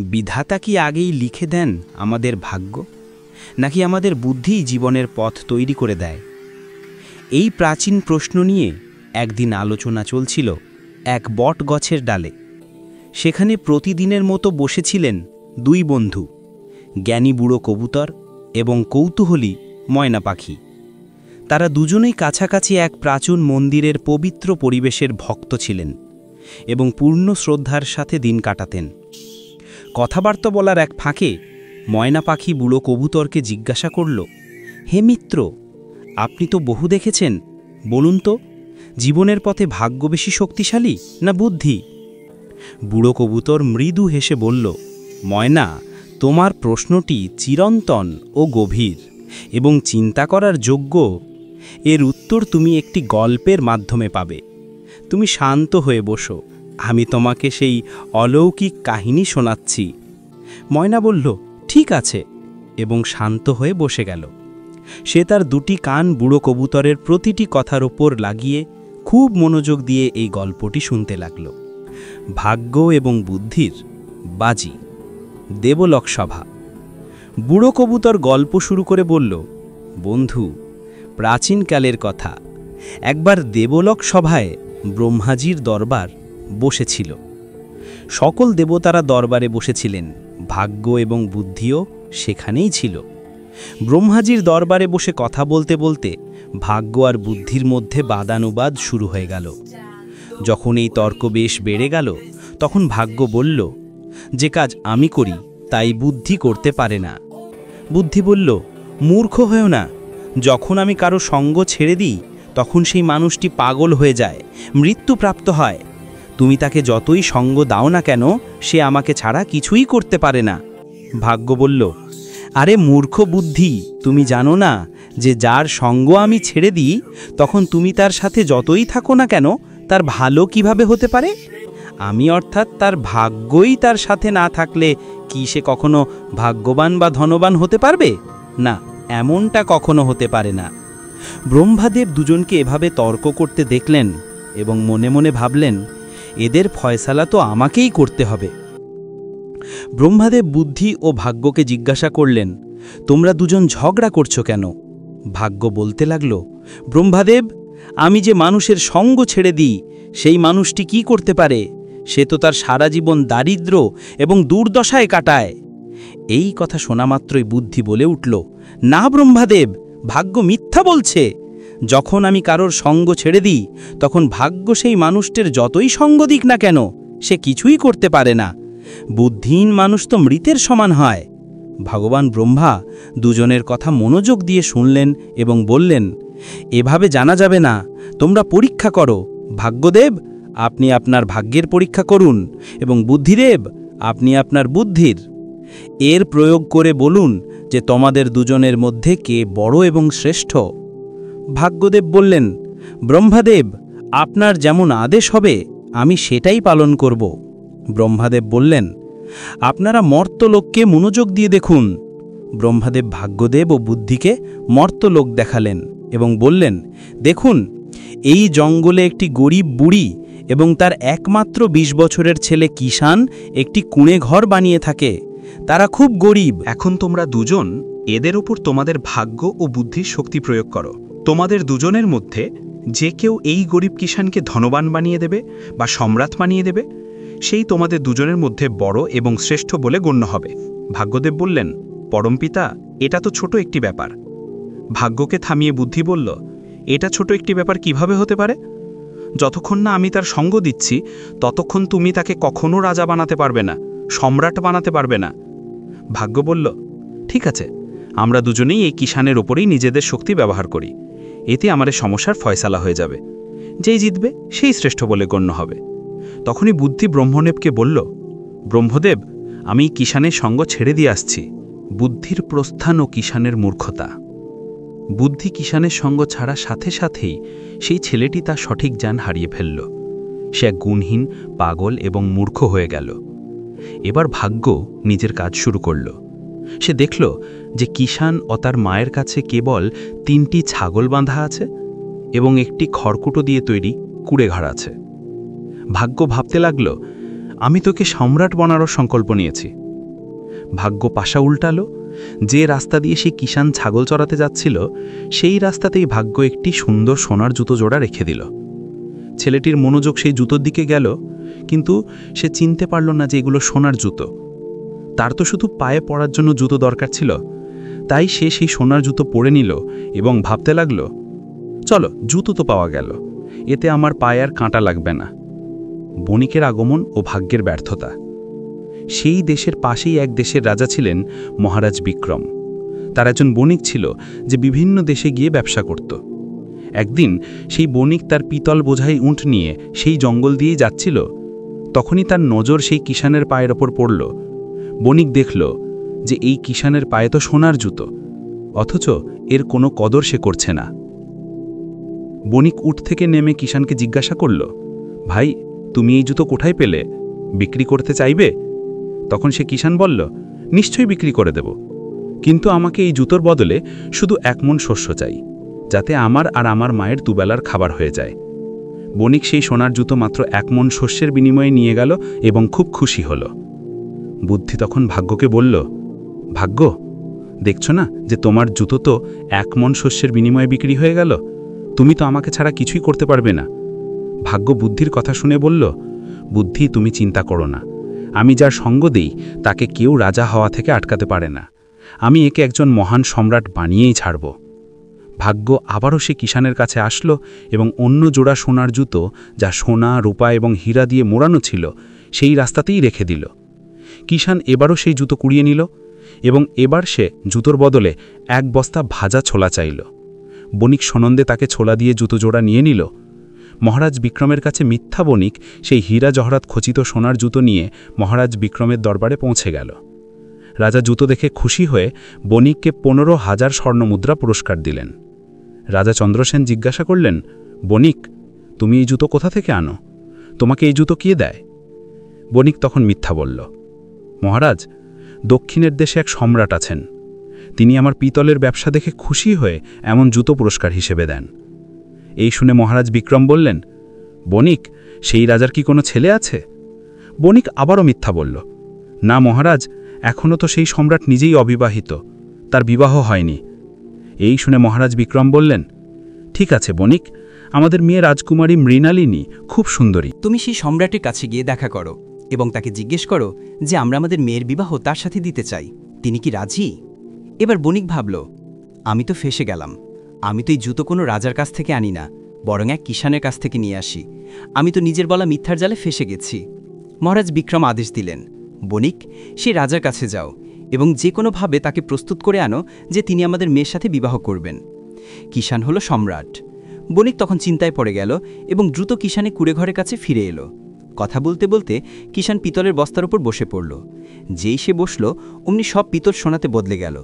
বিধাতা কি আগেই লিখে দেন আমাদের ভাগ্য, নাকি আমাদের বুদ্ধিই জীবনের পথ তৈরি করে দেয়? এই প্রাচীন প্রশ্ন নিয়ে একদিন আলোচনা চলছিল এক বট গাছের ডালে। সেখানে প্রতিদিনের মতো বসেছিলেন দুই বন্ধু, জ্ঞানী বুড়ো কবুতর এবং কৌতূহলী ময়না পাখি। তারা দুজনেই কাছাকাছি এক প্রাচীন মন্দিরের পবিত্র পরিবেশের ভক্ত ছিলেন এবং পূর্ণ শ্রদ্ধার সাথে দিন কাটাতেন। কথাবার্তা বলার এক ফাঁকে ময়না পাখি বুড়ো কবুতরকে জিজ্ঞাসা করল, হে মিত্র, আপনি তো বহু দেখেছেন, বলুন তো, জীবনের পথে ভাগ্য বেশি শক্তিশালী না বুদ্ধি? বুড়ো কবুতর মৃদু হেসে বলল, ময়না, তোমার প্রশ্নটি চিরন্তন ও গভীর এবং চিন্তা করার যোগ্য। এর উত্তর তুমি একটি গল্পের মাধ্যমে পাবে। তুমি শান্ত হয়ে বসো, আমি তোমাকে সেই অলৌকিক কাহিনী শোনাচ্ছি। ময়না বলল, ঠিক আছে, এবং শান্ত হয়ে বসে গেল। সে তার দুটি কান বুড়ো কবুতরের প্রতিটি কথার ওপর লাগিয়ে খুব মনোযোগ দিয়ে এই গল্পটি শুনতে লাগল। ভাগ্য এবং বুদ্ধির বাজি। দেবলোক সভা। বুড়ো কবুতর গল্প শুরু করে বলল, বন্ধু, প্রাচীনকালের কথা, একবার দেবলোক সভায় ব্রহ্মাজির দরবার বসেছিল। সকল দেবতারা দরবারে বসেছিলেন, ভাগ্য এবং বুদ্ধিও সেখানেই ছিল। ব্রহ্মাজির দরবারে বসে কথা বলতে বলতে ভাগ্য আর বুদ্ধির মধ্যে বাদানুবাদ শুরু হয়ে গেল। যখন এই তর্ক বেশ বেড়ে গেল, তখন ভাগ্য বলল, যে কাজ আমি করি তাই বুদ্ধি করতে পারে না। বুদ্ধি বলল, মূর্খ হয়েও না, যখন আমি কারো সঙ্গ ছেড়ে দিই তখন সেই মানুষটি পাগল হয়ে যায়, মৃত্যুপ্রাপ্ত হয়। তুমি তাকে যতই সঙ্গ দাও না কেন, সে আমাকে ছাড়া কিছুই করতে পারে না। ভাগ্য বলল, আরে মূর্খ বুদ্ধি, তুমি জানো না যে যার সঙ্গ আমি ছেড়ে দিই তখন তুমি তার সাথে যতই থাকো না কেন, তার ভালো কিভাবে হতে পারে? আমি অর্থাৎ তার ভাগ্যই তার সাথে না থাকলে কি সে কখনো ভাগ্যবান বা ধনবান হতে পারবে? না, এমনটা কখনো হতে পারে না। ব্রহ্মাদেব দুজনকে এভাবে তর্ক করতে দেখলেন এবং মনে মনে ভাবলেন, এদের ফয়সালা তো আমাকেই করতে হবে। ব্রহ্মাদেব বুদ্ধি ও ভাগ্যকে জিজ্ঞাসা করলেন, তোমরা দুজন ঝগড়া করছো কেন? ভাগ্য বলতে লাগল, ব্রহ্মাদেব, আমি যে মানুষের সঙ্গ ছেড়ে দিই সেই মানুষটি কি করতে পারে? সে তো তার সারা জীবন দারিদ্র্য এবং দুর্দশায় কাটায়। এই কথা শোনা মাত্রই বুদ্ধি বলে উঠল, না ব্রহ্মাদেব, ভাগ্য মিথ্যা বলছে। যখন আমি কারোর সঙ্গ ছেড়ে দিই তখন ভাগ্য সেই মানুষটির যতই সঙ্গ দিক না কেন, সে কিছুই করতে পারে না। বুদ্ধিহীন মানুষ তো মৃতের সমান হয়। ভগবান ব্রহ্মা দুজনের কথা মনোযোগ দিয়ে শুনলেন এবং বললেন, এভাবে জানা যাবে না, তোমরা পরীক্ষা করো। ভাগ্যদেব, আপনি আপনার ভাগ্যের পরীক্ষা করুন, এবং বুদ্ধিদেব, আপনি আপনার বুদ্ধির। এর প্রয়োগ করে বলুন যে তোমাদের দুজনের মধ্যে কে বড় এবং শ্রেষ্ঠ। ভাগ্যদেব বললেন, ব্রহ্মাদেব, আপনার যেমন আদেশ হবে আমি সেটাই পালন করব। ব্রহ্মাদেব বললেন, আপনারা মর্ত্যলোককে মনোযোগ দিয়ে দেখুন। ব্রহ্মাদেব ভাগ্যদেব ও বুদ্ধিকে মর্ত্যলোক দেখালেন এবং বললেন, দেখুন, এই জঙ্গলে একটি গরিব বুড়ি এবং তার একমাত্র 20 বছরের ছেলে কিষান একটি কুঁড়ে ঘর বানিয়ে থাকে। তারা খুব গরিব। এখন তোমরা দুজন এদের উপর তোমাদের ভাগ্য ও বুদ্ধির শক্তি প্রয়োগ করো। তোমাদের দুজনের মধ্যে যে কেউ এই গরিব কিষানকে ধনবান বানিয়ে দেবে বা সম্রাট বানিয়ে দেবে, সেই তোমাদের দুজনের মধ্যে বড় এবং শ্রেষ্ঠ বলে গণ্য হবে। ভাগ্যদেব বললেন, পরমপিতা, এটা তো ছোট একটি ব্যাপার। ভাগ্যকে থামিয়ে বুদ্ধি বলল, এটা ছোট একটি ব্যাপার কিভাবে হতে পারে? যতক্ষণ না আমি তার সঙ্গ দিচ্ছি ততক্ষণ তুমি তাকে কখনো রাজা বানাতে পারবে না, সম্রাট বানাতে পারবে না। ভাগ্য বলল, ঠিক আছে, আমরা দুজনেই এই কিষানের ওপরেই নিজেদের শক্তি ব্যবহার করি। এতে আমাদের সমস্যার ফয়সালা হয়ে যাবে। যেই জিতবে সেই শ্রেষ্ঠ বলে গণ্য হবে। তখনই বুদ্ধি ব্রহ্মদেবকে বলল, ব্রহ্মদেব, আমি কিষানের সঙ্গ ছেড়ে দিয়ে আসছি। বুদ্ধির প্রস্থান ও কিষানের মূর্খতা। বুদ্ধি কিষানের সঙ্গ ছাড়া সাথে সাথেই সেই ছেলেটি তার সঠিক জ্ঞান হারিয়ে ফেলল। সে এক গুণহীন, পাগল এবং মূর্খ হয়ে গেল। এবার ভাগ্য নিজের কাজ শুরু করল। সে দেখল যে কিষান ও তার মায়ের কাছে কেবল 3টি ছাগল বাঁধা আছে এবং একটি খড়কুটো দিয়ে তৈরি কুঁড়ে ঘর আছে। ভাগ্য ভাবতে লাগল, আমি তোকে সম্রাট বানানোর সংকল্প নিয়েছি, ভাগ্য পাশা উল্টালো। যে রাস্তা দিয়ে সেই কিষান ছাগল চড়াতে যাচ্ছিল, সেই রাস্তাতেই ভাগ্য একটি সুন্দর সোনার জুতো জোড়া রেখে দিল। ছেলেটির মনোযোগ সেই জুতোর দিকে গেল, কিন্তু সে চিনতে পারল না যে এগুলো সোনার জুতো। তার তো শুধু পায়ে পরার জন্য জুতো দরকার ছিল। তাই সে সেই সোনার জুতো পরে নিল এবং ভাবতে লাগল, চলো, জুতো তো পাওয়া গেল, এতে আমার পায়ে আর কাঁটা লাগবে না। বণিকের আগমন ও ভাগ্যের ব্যর্থতা। সেই দেশের পাশেই এক দেশের রাজা ছিলেন মহারাজ বিক্রম। তার একজন বণিক ছিল যে বিভিন্ন দেশে গিয়ে ব্যবসা করত। একদিন সেই বণিক তার পিতল বোঝাই উঁট নিয়ে সেই জঙ্গল দিয়েই যাচ্ছিল। তখনই তার নজর সেই কিষানের পায়ের ওপর পড়ল। বণিক দেখল যে এই কিষানের পায়ে তো সোনার জুতো, অথচ এর কোনো কদর সে করছে না। বণিক উঠ থেকে নেমে কিষানকে জিজ্ঞাসা করল, ভাই, তুমি এই জুতো কোথায় পেলে? বিক্রি করতে চাইবে? তখন সে কিষান বলল, নিশ্চয়ই বিক্রি করে দেব, কিন্তু আমাকে এই জুতোর বদলে শুধু 1 মণ শস্য চাই, যাতে আমার আর আমার মায়ের দুবেলার খাবার হয়ে যায়। বণিক সেই সোনার জুতো মাত্র 1 মণ শস্যের বিনিময়ে নিয়ে গেল এবং খুব খুশি হল। বুদ্ধি তখন ভাগ্যকে বলল, ভাগ্য, দেখছো না যে তোমার জুতো তো 1 মণ শস্যের বিনিময়ে বিক্রি হয়ে গেল? তুমি তো আমাকে ছাড়া কিছুই করতে পারবে না। ভাগ্য বুদ্ধির কথা শুনে বলল, বুদ্ধি, তুমি চিন্তা করো না, আমি যার সঙ্গ দেই তাকে কেউ রাজা হওয়া থেকে আটকাতে পারে না। আমি একে একজন মহান সম্রাট বানিয়েই ছাড়ব। ভাগ্য আবারও সে কিষানের কাছে আসলো এবং অন্য জোড়া সোনার জুতো, যা সোনা, রূপা এবং হীরা দিয়ে মোড়ানো ছিল, সেই রাস্তাতেই রেখে দিল। কিষান এবারও সেই জুতো কুড়িয়ে নিল এবং এবার সে জুতোর বদলে 1 বস্তা ভাজা ছোলা চাইল। বণিক সনন্দে তাকে ছোলা দিয়ে জুতো জোড়া নিয়ে নিল। মহারাজ বিক্রমের কাছে মিথ্যা বণিক সেই হীরা জহরাত খচিত সোনার জুতো নিয়ে মহারাজ বিক্রমের দরবারে পৌঁছে গেল। রাজা জুতো দেখে খুশি হয়ে বণিককে 15,000 স্বর্ণমুদ্রা পুরস্কার দিলেন। রাজা চন্দ্রসেন জিজ্ঞাসা করলেন, বণিক, তুমি এই জুতো কোথা থেকে আনো? তোমাকে এই জুতো কে দেয়? বণিক তখন মিথ্যা বলল, মহারাজ, দক্ষিণের দেশে এক সম্রাট আছেন, তিনি আমার পিতলের ব্যবসা দেখে খুশি হয়ে এমন জুতো পুরস্কার হিসেবে দেন। এই শুনে মহারাজ বিক্রম বললেন, বণিক, সেই রাজার কি কোনো ছেলে আছে? বণিক আবারও মিথ্যা বলল, না মহারাজ, এখনও তো সেই সম্রাট নিজেই অবিবাহিত, তার বিবাহ হয়নি। এই শুনে মহারাজ বিক্রম বললেন, ঠিক আছে বণিক, আমাদের মেয়ে রাজকুমারী মৃণালিনী খুব সুন্দরী। তুমি সেই সম্রাটের কাছে গিয়ে দেখা করো এবং তাকে জিজ্ঞেস করো যে আমরা আমাদের মেয়ের বিবাহ তার সাথে দিতে চাই, তিনি কি রাজি? এবার বণিক ভাবল, আমি তো ফেসে গেলাম, আমি তো এই জুতো কোনো রাজার কাছ থেকে আনি না, বরং এক কিষানের কাছ থেকে নিয়ে আসি। আমি তো নিজের বলা মিথ্যার জালে ফেসে গেছি। মহারাজ বিক্রম আদেশ দিলেন, বণিক, সে রাজার কাছে যাও এবং যে কোনোভাবে তাকে প্রস্তুত করে আনো যে তিনি আমাদের মেয়ের সাথে বিবাহ করবেন। কিষান হলো সম্রাট। বণিক তখন চিন্তায় পড়ে গেল এবং দ্রুত কিষানে কুড়েঘরের কাছে ফিরে এলো। কথা বলতে বলতে কিষান পিতলের বস্তার উপর বসে পড়ল। যেই সে বসল, অমনি সব পিতল সোনাতে বদলে গেল।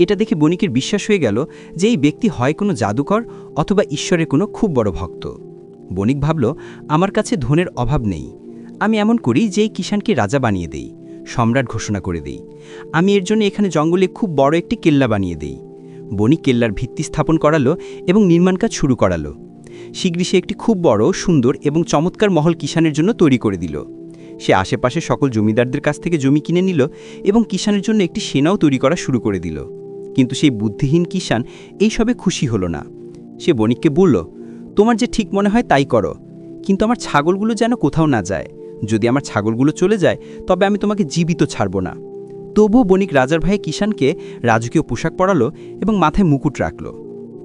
এটা দেখে বণিকের বিশ্বাস হয়ে গেল যে এই ব্যক্তি হয় কোনো জাদুকর অথবা ঈশ্বরের কোনো খুব বড় ভক্ত। বণিক ভাবল, আমার কাছে ধনের অভাব নেই, আমি এমন করি যে এই কিষানকে রাজা বানিয়ে দেই, সম্রাট ঘোষণা করে দেই। আমি এর জন্য এখানে জঙ্গলে খুব বড় একটি কেল্লা বানিয়ে দেই। বণিক কেল্লার ভিত্তি স্থাপন করালো এবং নির্মাণ কাজ শুরু করালো। শীঘ্রই সে একটি খুব বড়, সুন্দর এবং চমৎকার মহল কিষানের জন্য তৈরি করে দিল। সে আশেপাশে সকল জমিদারদের কাছ থেকে জমি কিনে নিল এবং কিষানের জন্য একটি সেনাও তৈরি করা শুরু করে দিল। কিন্তু সেই বুদ্ধিহীন কিষান এইসবে খুশি হলো না। সে বণিককে বলল, তোমার যে ঠিক মনে হয় তাই করো, কিন্তু আমার ছাগলগুলো যেন কোথাও না যায়। যদি আমার ছাগলগুলো চলে যায় তবে আমি তোমাকে জীবিত ছাড়ব না। তবুও বণিক রাজার ভাই কিষানকে রাজকীয় পোশাক পরালো এবং মাথায় মুকুট রাখল।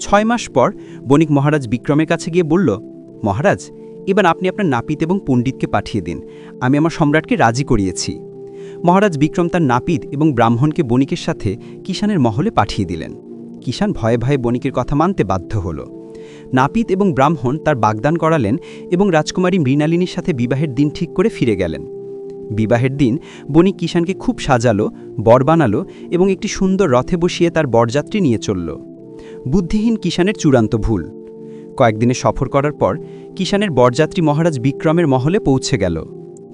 6 মাস পর বণিক মহারাজ বিক্রমের কাছে গিয়ে বলল, মহারাজ, এবার আপনি আপনার নাপিত এবং পণ্ডিতকে পাঠিয়ে দিন, আমি আমার সম্রাটকে রাজি করিয়েছি। মহারাজ বিক্রম তার নাপিত এবং ব্রাহ্মণকে বণিকের সাথে কিষানের মহলে পাঠিয়ে দিলেন। কিষান ভয়ে ভয়ে বণিকের কথা মানতে বাধ্য হল। নাপিত এবং ব্রাহ্মণ তার বাগদান করালেন এবং রাজকুমারী মৃণালিনীর সাথে বিবাহের দিন ঠিক করে ফিরে গেলেন। বিবাহের দিন বণিক কিষানকে খুব সাজালো, বর বানালো এবং একটি সুন্দর রথে বসিয়ে তার বরযাত্রী নিয়ে চলল। বুদ্ধিহীন কিষানের চূড়ান্ত ভুল। কয়েকদিনে সফর করার পর কিষানের বরযাত্রী মহারাজ বিক্রমের মহলে পৌঁছে গেল।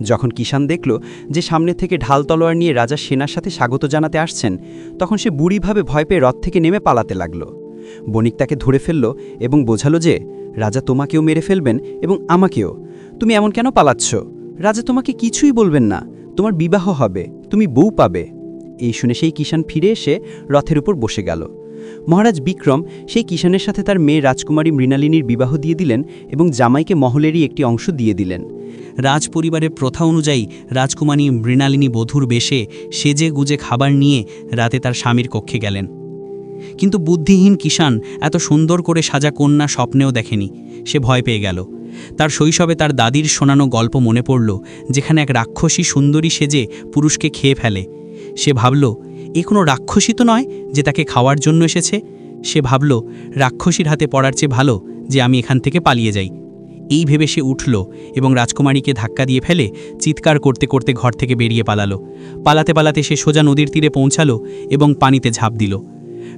যখন কিষান দেখল যে সামনে থেকে ঢাল তলোয়ার নিয়ে রাজা সেনার সাথে স্বাগত জানাতে আসছেন, তখন সে বুড়িভাবে ভয় পেয়ে রথ থেকে নেমে পালাতে লাগল। বণিক তাকে ধরে ফেলল এবং বোঝালো যে রাজা তোমাকেও মেরে ফেলবেন এবং আমাকেও। তুমি এমন কেন পালাচ্ছ? রাজা তোমাকে কিছুই বলবেন না, তোমার বিবাহ হবে, তুমি বউ পাবে। এই শুনে সেই কিষাণ ফিরে এসে রথের উপর বসে গেল। মহারাজ বিক্রম সেই কিষাণের সাথে তার মেয়ে রাজকুমারী মৃণালিনীর বিবাহ দিয়ে দিলেন এবং জামাইকে মহলেরই একটি অংশ দিয়ে দিলেন। রাজপরিবারের প্রথা অনুযায়ী রাজকুমারী মৃণালিনী বধূর বেশে সেজে গুজে খাবার নিয়ে রাতে তার স্বামীর কক্ষে গেলেন। কিন্তু বুদ্ধিহীন কিষাণ এত সুন্দর করে সাজা কন্যা স্বপ্নেও দেখেনি। সে ভয় পেয়ে গেল। তার শৈশবে তার দাদির শোনানো গল্প মনে পড়ল, যেখানে এক রাক্ষসী সুন্দরী সেজে পুরুষকে খেয়ে ফেলে। সে ভাবল, এ কোনো রাক্ষসী তো নয় যে তাকে খাওয়ার জন্য এসেছে। সে ভাবল, রাক্ষসীর হাতে পড়ার চেয়ে ভালো যে আমি এখান থেকে পালিয়ে যাই। এই ভেবে সে উঠল এবং রাজকুমারীকে ধাক্কা দিয়ে ফেলে চিৎকার করতে করতে ঘর থেকে বেরিয়ে পালালো। পালাতে পালাতে সে সোজা নদীর তীরে পৌঁছালো এবং পানিতে ঝাঁপ দিল।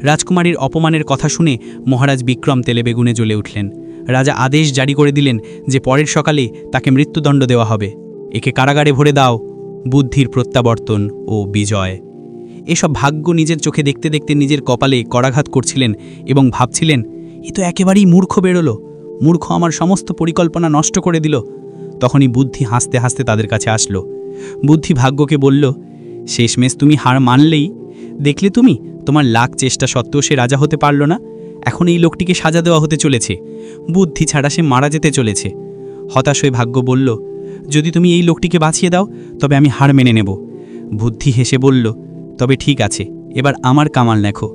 রাজকুমারীর অপমানের কথা শুনে মহারাজ বিক্রম তেলে বেগুনে জ্বলে উঠলেন। রাজা আদেশ জারি করে দিলেন যে পরের সকালে তাকে মৃত্যুদণ্ড দেওয়া হবে। একে কারাগারে ভরে দাও। বুদ্ধির প্রত্যাবর্তন ও বিজয়। এসব ভাগ্য নিজের চোখে দেখতে দেখতে নিজের কপালে করাঘাত করছিলেন এবং ভাবছিলেন, এ তো একেবারেই মূর্খ বেরোলো। মূর্খ আমার সমস্ত পরিকল্পনা নষ্ট করে দিল। তখনই বুদ্ধি হাসতে হাসতে তাদের কাছে আসলো। বুদ্ধি ভাগ্যকে বলল, শেষমেশ তুমি হার মানলেই। দেখলে তুমি, তোমার লাখ চেষ্টা সত্ত্বেও সে রাজা হতে পারল না। এখন এই লোকটিকে সাজা দেওয়া হতে চলেছে। বুদ্ধি ছাড়া সে মারা যেতে চলেছে। হতাশ হয়ে ভাগ্য বলল, যদি তুমি এই লোকটিকে বাঁচিয়ে দাও তবে আমি হার মেনে নেব। বুদ্ধি হেসে বলল, তবে ঠিক আছে, এবার আমার কামাল দেখো।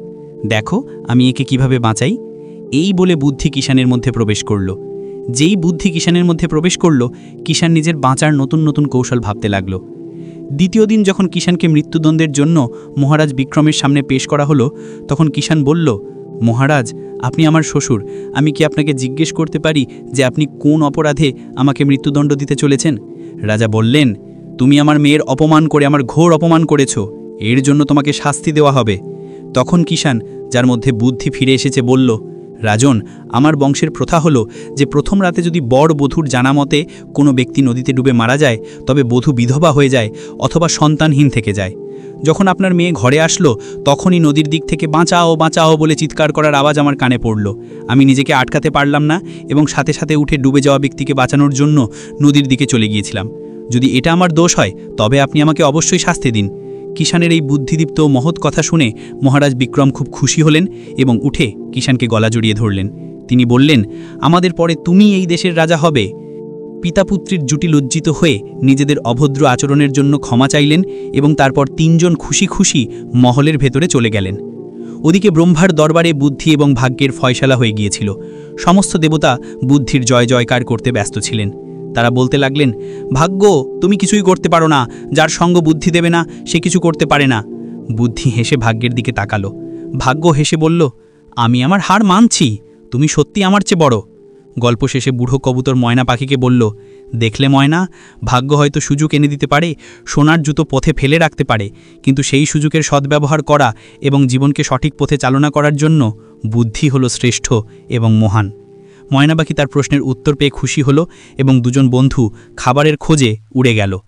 দেখো আমি একে কিভাবে বাঁচাই। এই বলে বুদ্ধি কিষাণের মধ্যে প্রবেশ করল। যেই বুদ্ধি কিষাণের মধ্যে প্রবেশ করল, কিষাণ নিজের বাঁচার নতুন নতুন কৌশল ভাবতে লাগল। দ্বিতীয় দিন যখন কিষাণকে মৃত্যুদণ্ডের জন্য মহারাজ বিক্রমের সামনে পেশ করা হলো, তখন কিষাণ বলল, মহারাজ, আপনি আমার শ্বশুর। আমি কি আপনাকে জিজ্ঞেস করতে পারি যে আপনি কোন অপরাধে আমাকে মৃত্যুদণ্ড দিতে চলেছেন? রাজা বললেন, তুমি আমার মেয়ের অপমান করে আমার ঘোর অপমান করেছ। এর জন্য তোমাকে শাস্তি দেওয়া হবে। তখন কিষাণ, যার মধ্যে বুদ্ধি ফিরে এসেছে, বলল, রাজন, আমার বংশের প্রথা হলো যে প্রথম রাতে যদি বর বধূর জানা মতে কোনো ব্যক্তি নদীতে ডুবে মারা যায়, তবে বধূ বিধবা হয়ে যায় অথবা সন্তানহীন থেকে যায়। যখন আপনার মেয়ে ঘরে আসলো, তখনই নদীর দিক থেকে বাঁচাও বাঁচাও বলে চিৎকার করার আওয়াজ আমার কানে পড়ল। আমি নিজেকে আটকাতে পারলাম না এবং সাথে সাথে উঠে ডুবে যাওয়া ব্যক্তিকে বাঁচানোর জন্য নদীর দিকে চলে গিয়েছিলাম। যদি এটা আমার দোষ হয় তবে আপনি আমাকে অবশ্যই শাস্তি দিন। কিষাণের এই বুদ্ধিদীপ্ত মহৎ কথা শুনে মহারাজ বিক্রম খুব খুশি হলেন এবং উঠে কিষাণকে গলা জড়িয়ে ধরলেন। তিনি বললেন, আমাদের পরে তুমি এই দেশের রাজা হবে। পিতাপুত্রীর জুটি লজ্জিত হয়ে নিজেদের অভদ্র আচরণের জন্য ক্ষমা চাইলেন এবং তারপর তিনজন খুশি খুশি মহলের ভেতরে চলে গেলেন। ওদিকে ব্রহ্মার দরবারে বুদ্ধি এবং ভাগ্যের ফয়সালা হয়ে গিয়েছিল। সমস্ত দেবতা বুদ্ধির জয় জয়কার করতে ব্যস্ত ছিলেন। তারা বলতে লাগলেন, ভাগ্য, তুমি কিছুই করতে পারো না। যার সঙ্গ বুদ্ধি দেবে না সে কিছু করতে পারে না। বুদ্ধি হেসে ভাগ্যের দিকে তাকালো। ভাগ্য হেসে বলল, আমি আমার হার মানছি। তুমি সত্যি আমার চেয়ে বড়। গল্প শেষে বুড়ো কবুতর ময়না পাখিকে বলল, দেখলে ময়না, ভাগ্য হয়তো সুযোগ এনে দিতে পারে, সোনার জুতো পথে ফেলে রাখতে পারে, কিন্তু সেই সুযোগের সদ্ব্যবহার করা এবং জীবনকে সঠিক পথে চালনা করার জন্য বুদ্ধি হলো শ্রেষ্ঠ এবং মহান। ময়না পাখি তার প্রশ্নের উত্তর পেয়ে খুশি হলো এবং দুজন বন্ধু খাবারের খোঁজে উড়ে গেল।